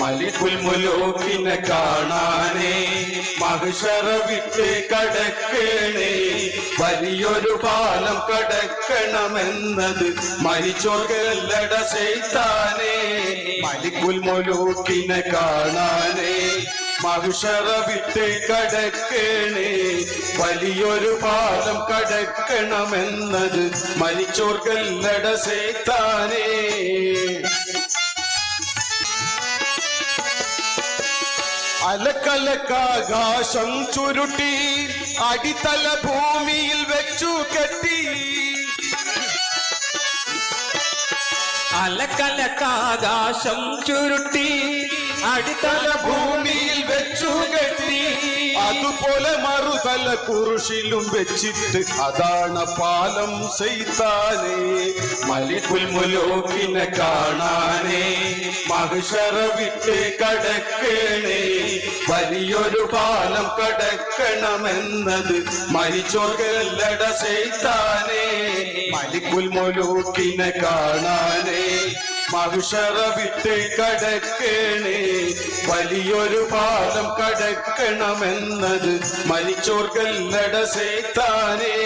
മലിക്കുൽ മുലൂക്കിനെ കാണാനേ മഹ്ശറ വിട്ട് കടക്കണേ വലിയൊരു പാലം കടക്കണമെന്നത് മരിച്ചോർക്കല്ലട ശൈത്താനേ മലിക്കുൽ മുലൂക്കിനെ കാണാനേ മഹ്ശറ വിട്ട് കടക്കണേ വലിയൊരു പാലം കടക്കണമെന്നത് മരിച്ചോർക്കല്ലട ശൈത്താനേ അലക്കലക്കാകാശം ചുരുട്ടി അടിത്തല ഭൂമിയിൽ വെച്ചു കെട്ടി അലക്കലക്കാകാശം ചുരുട്ടി അടിത്തല ഭൂമിയിൽ വെച്ചു കെട്ടി അതുപോലെ മറുതല കുരിശിലും വെച്ചിട്ട് അതാണ് പാലം ശൈത്താനേ മലിക്കുൽ മുലൂക്കിനെ കാണാനേ മഹ്ശറ വിട്ട് കടക്കണേ വലിയൊരു പാലം കടക്കണമെന്നത് മരിച്ചോർക്കല്ലട ശൈത്താനേ മലിക്കുൽ മുലൂക്കിനെ കാണാനേ മഹ്ശറ വിട്ട് കടക്കണേ വലിയൊരു പാലം കടക്കണമെന്നത് മരിച്ചോർക്കല്ലട ശൈത്താനേ